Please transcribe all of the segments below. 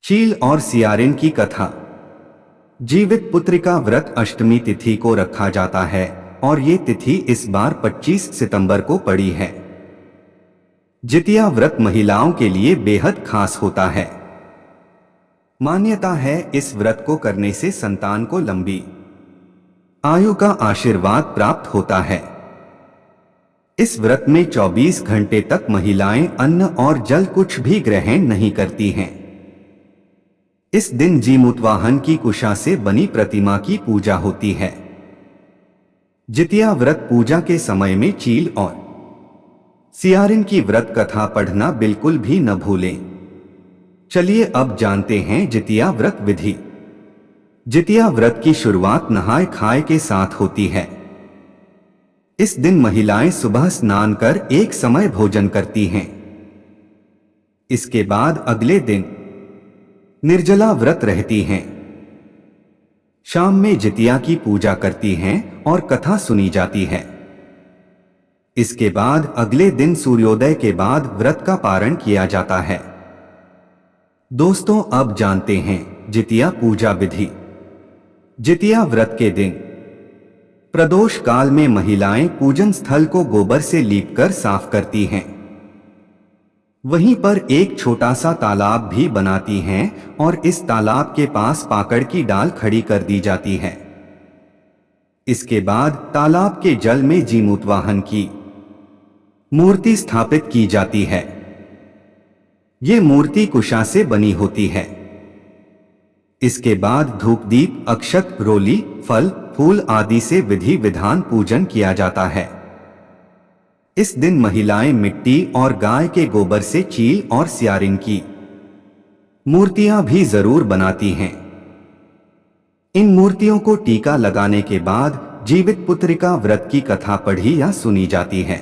चील और सियारिन की कथा। जीवित पुत्र का व्रत अष्टमी तिथि को रखा जाता है और ये तिथि इस बार 25 सितंबर को पड़ी है। जितिया व्रत महिलाओं के लिए बेहद खास होता है। मान्यता है इस व्रत को करने से संतान को लंबी आयु का आशीर्वाद प्राप्त होता है। इस व्रत में 24 घंटे तक महिलाएं अन्न और जल कुछ भी ग्रहण नहीं करती हैं। इस दिन जीमूतवाहन की कुशा से बनी प्रतिमा की पूजा होती है। जितिया व्रत पूजा के समय में चील और सियारिन की व्रत कथा पढ़ना बिल्कुल भी न भूलें। चलिए अब जानते हैं जितिया व्रत विधि। जितिया व्रत की शुरुआत नहाय खाए के साथ होती है। इस दिन महिलाएं सुबह स्नान कर एक समय भोजन करती हैं। इसके बाद अगले दिन निर्जला व्रत रहती हैं। शाम में जितिया की पूजा करती हैं और कथा सुनी जाती है। इसके बाद अगले दिन सूर्योदय के बाद व्रत का पारण किया जाता है। दोस्तों अब जानते हैं जितिया पूजा विधि। जितिया व्रत के दिन प्रदोष काल में महिलाएं पूजन स्थल को गोबर से लीपकर साफ करती हैं। वहीं पर एक छोटा सा तालाब भी बनाती हैं और इस तालाब के पास पाकड़ की डाल खड़ी कर दी जाती है। इसके बाद तालाब के जल में जीमूतवाहन की मूर्ति स्थापित की जाती है। ये मूर्ति कुशा से बनी होती है। इसके बाद धूप दीप अक्षत रोली फल फूल आदि से विधि विधान पूजन किया जाता है। इस दिन महिलाएं मिट्टी और गाय के गोबर से चील और सियारिन की मूर्तियां भी जरूर बनाती हैं। इन मूर्तियों को टीका लगाने के बाद जीवित पुत्र का व्रत की कथा पढ़ी या सुनी जाती है।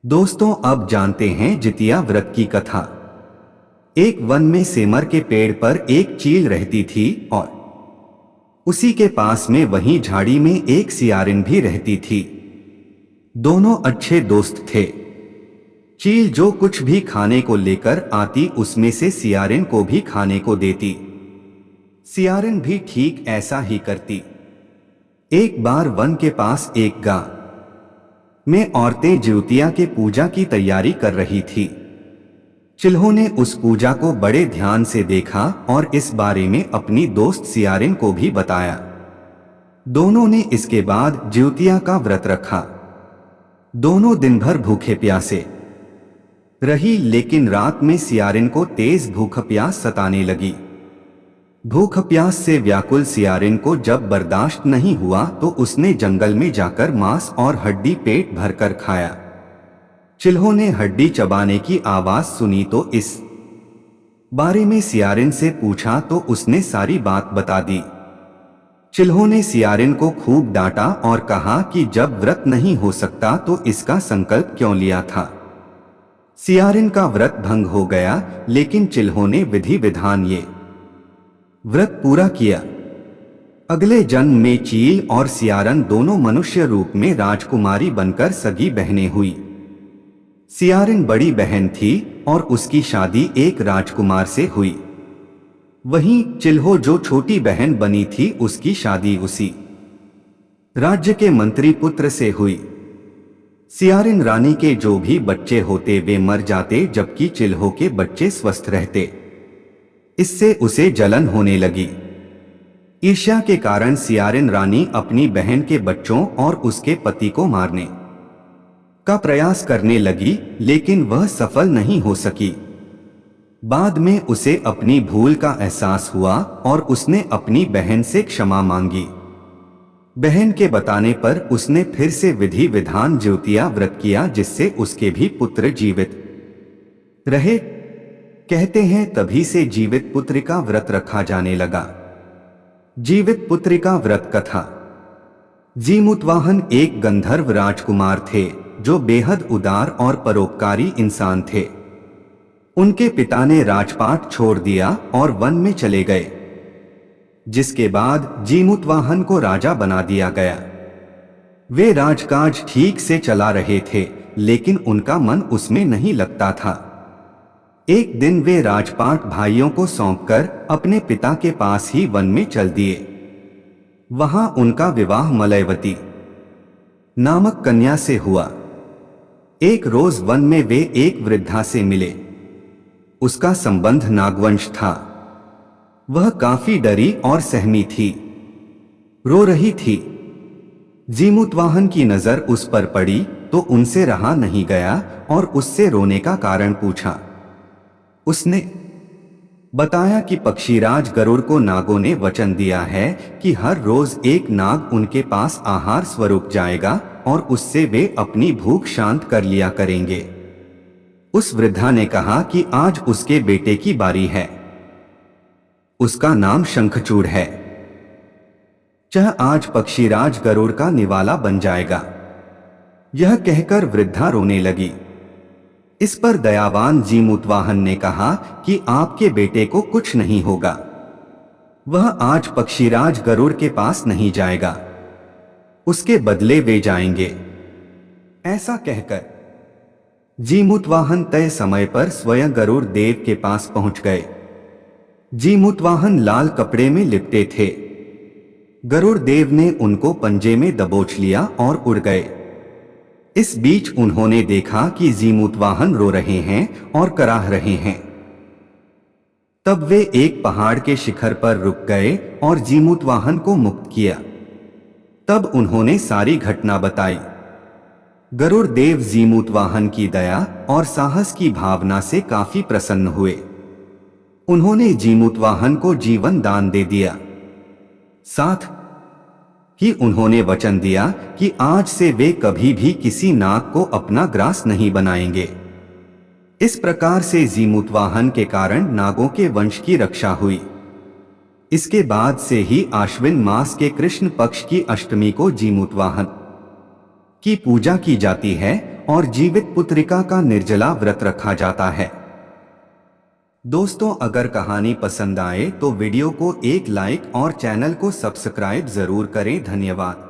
दोस्तों अब जानते हैं जितिया व्रत की कथा। एक वन में सेमर के पेड़ पर एक चील रहती थी और उसी के पास में वहीं झाड़ी में एक सियारिन भी रहती थी। दोनों अच्छे दोस्त थे। चील जो कुछ भी खाने को लेकर आती उसमें से सियारिन को भी खाने को देती। सियारिन भी ठीक ऐसा ही करती। एक बार वन के पास एक गांव में औरतें जितिया के पूजा की तैयारी कर रही थी। चिल्हों ने उस पूजा को बड़े ध्यान से देखा और इस बारे में अपनी दोस्त सियारिन को भी बताया। दोनों ने इसके बाद जितिया का व्रत रखा। दोनों दिन भर भूखे प्यासे रही, लेकिन रात में सियारिन को तेज भूख प्यास सताने लगी। भूख प्यास से व्याकुल सियारिन को जब बर्दाश्त नहीं हुआ तो उसने जंगल में जाकर मांस और हड्डी पेट भरकर खाया। चिल्हों ने हड्डी चबाने की आवाज सुनी तो इस बारे में सियारिन से पूछा तो उसने सारी बात बता दी। चिल्हों ने सियारिन को खूब डांटा और कहा कि जब व्रत नहीं हो सकता तो इसका संकल्प क्यों लिया था। सियारिन का व्रत भंग हो गया, लेकिन चिल्हों ने विधि विधान ये व्रत पूरा किया। अगले जन्म में चील और सियारिन दोनों मनुष्य रूप में राजकुमारी बनकर सगी बहनें हुई। सियारिन बड़ी बहन थी और उसकी शादी एक राजकुमार से हुई। वहीं चिल्हो जो छोटी बहन बनी थी उसकी शादी उसी राज्य के मंत्री पुत्र से हुई। सियारिन रानी के जो भी बच्चे होते वे मर जाते, जबकि चिल्हो के बच्चे स्वस्थ रहते। इससे उसे जलन होने लगी। ईर्ष्या के कारण सियारिन रानी अपनी बहन के बच्चों और उसके पति को मारने का प्रयास करने लगी, लेकिन वह सफल नहीं हो सकी। बाद में उसे अपनी भूल का एहसास हुआ और उसने अपनी बहन से क्षमा मांगी। बहन के बताने पर उसने फिर से विधि विधान जितिया व्रत किया, जिससे उसके भी पुत्र जीवित रहे। कहते हैं तभी से जीवित पुत्र का व्रत रखा जाने लगा। जीवित पुत्र का व्रत कथा। जीमूतवाहन एक गंधर्व राजकुमार थे जो बेहद उदार और परोपकारी इंसान थे। उनके पिता ने राजपाट छोड़ दिया और वन में चले गए, जिसके बाद जीमूतवाहन को राजा बना दिया गया। वे राजकाज ठीक से चला रहे थे, लेकिन उनका मन उसमें नहीं लगता था। एक दिन वे राजपाट भाइयों को सौंपकर अपने पिता के पास ही वन में चल दिए। वहां उनका विवाह मलयवती नामक कन्या से हुआ। एक रोज वन में वे एक वृद्धा से मिले। उसका संबंध नागवंश था। वह काफी डरी और सहमी थी, रो रही थी। जीमूतवाहन की नजर उस पर पड़ी तो उनसे रहा नहीं गया और उससे रोने का कारण पूछा। उसने बताया कि पक्षीराज गरुड़ को नागों ने वचन दिया है कि हर रोज एक नाग उनके पास आहार स्वरूप जाएगा और उससे वे अपनी भूख शांत कर लिया करेंगे। उस वृद्धा ने कहा कि आज उसके बेटे की बारी है। उसका नाम शंखचूड़ है। यह आज पक्षीराज गरुड़ का निवाला बन जाएगा। यह कहकर वृद्धा रोने लगी। इस पर दयावान जीमूतवाहन ने कहा कि आपके बेटे को कुछ नहीं होगा। वह आज पक्षीराज गरुड़ के पास नहीं जाएगा, उसके बदले वे जाएंगे। ऐसा कहकर जीमूतवाहन तय समय पर स्वयं गरुड़ देव के पास पहुंच गए। जीमूतवाहन लाल कपड़े में लिपटे थे। गरुड़ देव ने उनको पंजे में दबोच लिया और उड़ गए। इस बीच उन्होंने देखा कि जीमूतवाहन रो रहे हैं और कराह रहे हैं। तब वे एक पहाड़ के शिखर पर रुक गए और जीमूतवाहन को मुक्त किया। तब उन्होंने सारी घटना बताई। गरुड़ देव जीमूतवाहन की दया और साहस की भावना से काफी प्रसन्न हुए। उन्होंने जीमूतवाहन को जीवन दान दे दिया। साथ ही उन्होंने वचन दिया कि आज से वे कभी भी किसी नाग को अपना ग्रास नहीं बनाएंगे। इस प्रकार से जीमूतवाहन के कारण नागों के वंश की रक्षा हुई। इसके बाद से ही आश्विन मास के कृष्ण पक्ष की अष्टमी को जीमूतवाहन की पूजा की जाती है और जीवित पुत्रिका का निर्जला व्रत रखा जाता है। दोस्तों, अगर कहानी पसंद आए तो वीडियो को एक लाइक और चैनल को सब्सक्राइब जरूर करें। धन्यवाद।